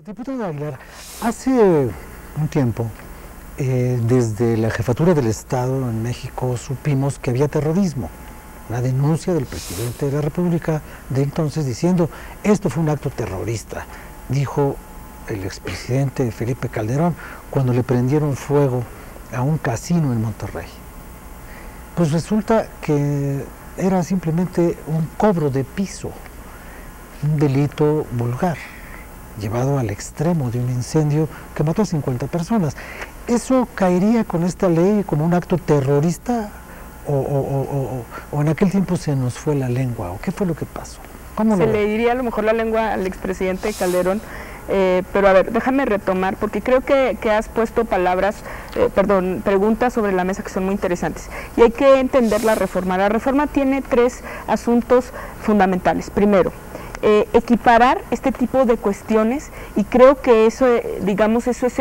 Diputado Aguilar, hace un tiempo, desde la Jefatura del Estado en México supimos que había terrorismo. La denuncia del presidente de la República de entonces diciendo, esto fue un acto terrorista, dijo el expresidente Felipe Calderón cuando le prendieron fuego a un casino en Monterrey. Pues resulta que era simplemente un cobro de piso, un delito vulgar, llevado al extremo de un incendio que mató a 50 personas. ¿Eso caería con esta ley como un acto terrorista o en aquel tiempo se nos fue la lengua? ¿O qué fue lo que pasó? ¿Cómo se le diría a lo mejor la lengua al expresidente Calderón? Pero a ver, déjame retomar, porque creo que has puesto preguntas sobre la mesa que son muy interesantes. Y hay que entender la reforma. La reforma tiene tres asuntos fundamentales. Primero, equiparar este tipo de cuestiones, y creo que eso, digamos, eso es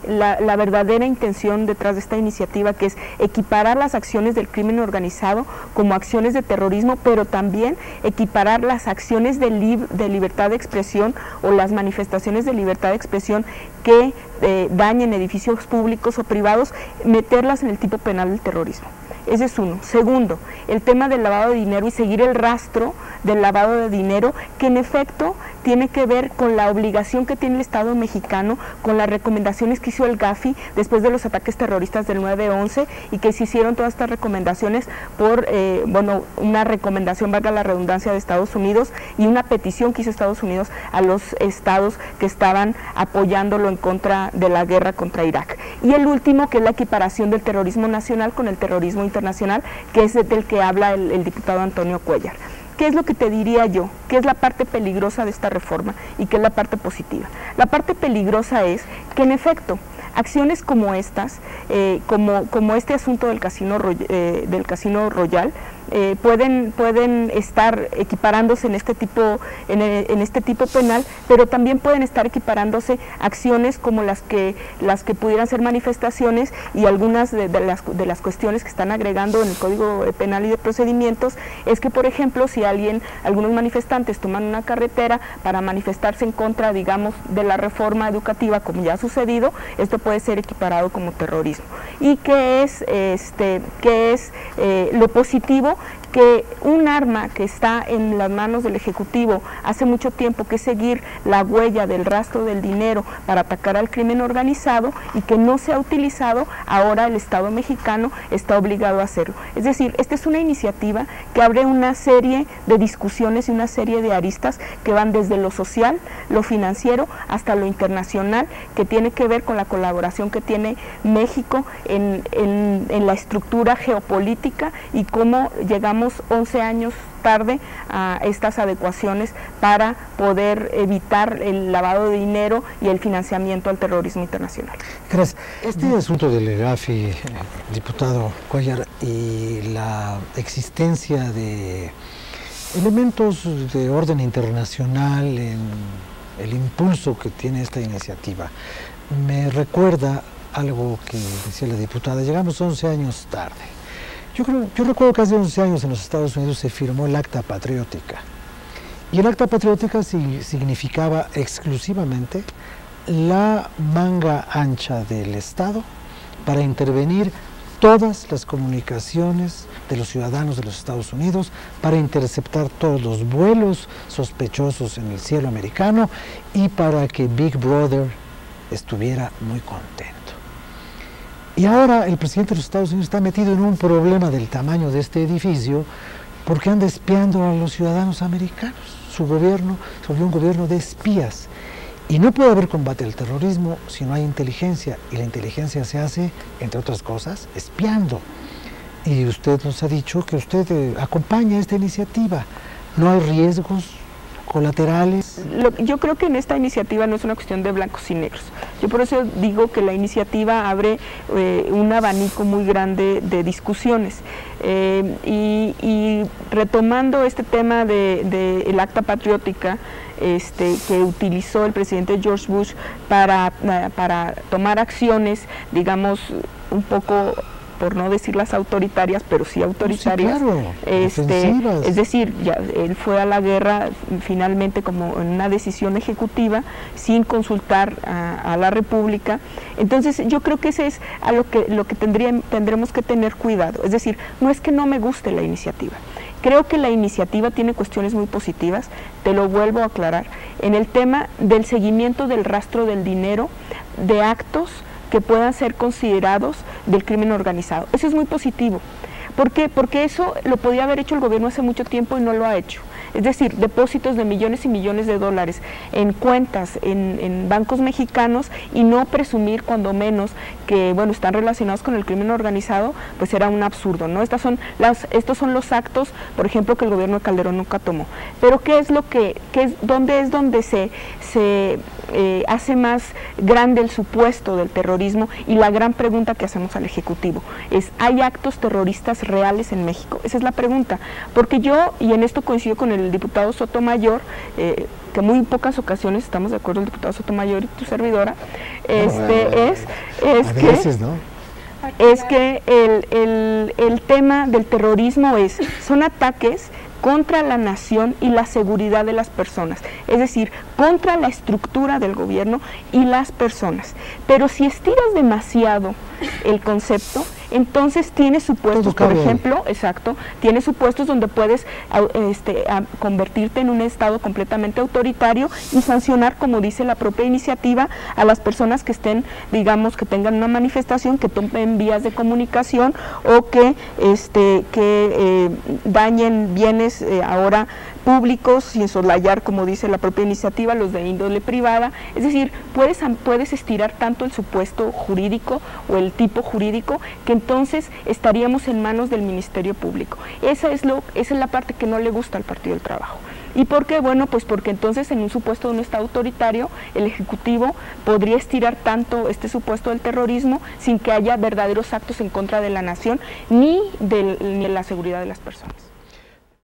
la verdadera intención detrás de esta iniciativa, que es equiparar las acciones del crimen organizado como acciones de terrorismo, pero también equiparar las acciones de libertad de expresión o las manifestaciones de libertad de expresión que dañen edificios públicos o privados, meterlas en el tipo penal del terrorismo. Ese es uno. Segundo, el tema del lavado de dinero y seguir el rastro del lavado de dinero, que en efecto tiene que ver con la obligación que tiene el Estado mexicano, con las recomendaciones que hizo el GAFI después de los ataques terroristas del 9/11, y que se hicieron todas estas recomendaciones por, una recomendación, valga la redundancia, de Estados Unidos, y una petición que hizo Estados Unidos a los estados que estaban apoyándolo en contra de la guerra contra Irak. Y el último, que es la equiparación del terrorismo nacional con el terrorismo internacional, que es del que habla el diputado Antonio Cuellar. ¿Qué es lo que te diría yo? ¿Qué es la parte peligrosa de esta reforma y qué es la parte positiva? La parte peligrosa es que, en efecto, acciones como estas, como este asunto del Casino Royal, pueden estar equiparándose en este tipo penal, pero también pueden estar equiparándose acciones como las que pudieran ser manifestaciones, y algunas de las cuestiones que están agregando en el Código Penal y de Procedimientos es que, por ejemplo, si algunos manifestantes toman una carretera para manifestarse en contra, digamos, de la reforma educativa, como ya ha sucedido, esto puede ser equiparado como terrorismo. ¿Y qué es lo positivo? Que un arma que está en las manos del Ejecutivo hace mucho tiempo, que es seguir la huella del rastro del dinero para atacar al crimen organizado, y que no se ha utilizado, ahora el Estado mexicano está obligado a hacerlo. Es decir, esta es una iniciativa que abre una serie de discusiones y una serie de aristas que van desde lo social, lo financiero, hasta lo internacional, que tiene que ver con la colaboración que tiene México en la estructura geopolítica, y cómo llegamos 11 años tarde a estas adecuaciones para poder evitar el lavado de dinero y el financiamiento al terrorismo internacional. Gracias. Este asunto del GAFI, diputado Cuellar, y la existencia de elementos de orden internacional en el impulso que tiene esta iniciativa, me recuerda algo que decía la diputada: llegamos 11 años tarde. Yo recuerdo que hace 11 años en los Estados Unidos se firmó el Acta Patriótica, y el Acta Patriótica significaba exclusivamente la manga ancha del Estado para intervenir todas las comunicaciones de los ciudadanos de los Estados Unidos, para interceptar todos los vuelos sospechosos en el cielo americano, y para que Big Brother estuviera muy contento. Y ahora el presidente de los Estados Unidos está metido en un problema del tamaño de este edificio, porque anda espiando a los ciudadanos americanos. Su gobierno se volvió un gobierno de espías. Y no puede haber combate al terrorismo si no hay inteligencia, y la inteligencia se hace, entre otras cosas, espiando. Y usted nos ha dicho que usted acompaña esta iniciativa. ¿No hay riesgos colaterales? Yo creo que en esta iniciativa no es una cuestión de blancos y negros. Yo por eso digo que la iniciativa abre un abanico muy grande de discusiones. Y retomando este tema del Acta Patriótica, que utilizó el presidente George Bush para tomar acciones, digamos, un poco por no decir las autoritarias, pero sí autoritarias. Sí, claro, es decir, ya él fue a la guerra finalmente como en una decisión ejecutiva, sin consultar a la República. Entonces yo creo que ese es a lo que tendremos que tener cuidado. Es decir, no es que no me guste la iniciativa. Creo que la iniciativa tiene cuestiones muy positivas, te lo vuelvo a aclarar, en el tema del seguimiento del rastro del dinero, de actos que puedan ser considerados del crimen organizado. Eso es muy positivo. ¿Por qué? Porque eso lo podía haber hecho el gobierno hace mucho tiempo y no lo ha hecho. Es decir, depósitos de millones y millones de dólares en cuentas, en bancos mexicanos, y no presumir cuando menos que, bueno, están relacionados con el crimen organizado, pues era un absurdo, ¿no? Estos son los actos, por ejemplo, que el gobierno de Calderón nunca tomó. Pero ¿qué es donde se hace más grande el supuesto del terrorismo? Y la gran pregunta que hacemos al Ejecutivo es, ¿hay actos terroristas reales en México? Esa es la pregunta, porque yo, y en esto coincido con el diputado Sotomayor, que muy pocas ocasiones estamos de acuerdo, el diputado Sotomayor y tu servidora, es que el tema del terrorismo son ataques contra la nación y la seguridad de las personas, es decir, contra la estructura del gobierno y las personas. Pero si estiras demasiado el concepto, entonces tiene supuestos, por ejemplo, tiene supuestos donde puedes convertirte en un Estado completamente autoritario y sancionar, como dice la propia iniciativa, a las personas que estén, digamos, que tengan una manifestación, que tomen vías de comunicación o que dañen bienes ahora públicos sin soslayar, como dice la propia iniciativa, los de índole privada. Es decir, puedes estirar tanto el supuesto jurídico o el tipo jurídico que entonces estaríamos en manos del Ministerio Público. Esa es la parte que no le gusta al Partido del Trabajo. ¿Y por qué? Bueno, pues porque entonces en un supuesto de un Estado autoritario, el Ejecutivo podría estirar tanto este supuesto del terrorismo sin que haya verdaderos actos en contra de la nación ni de la seguridad de las personas.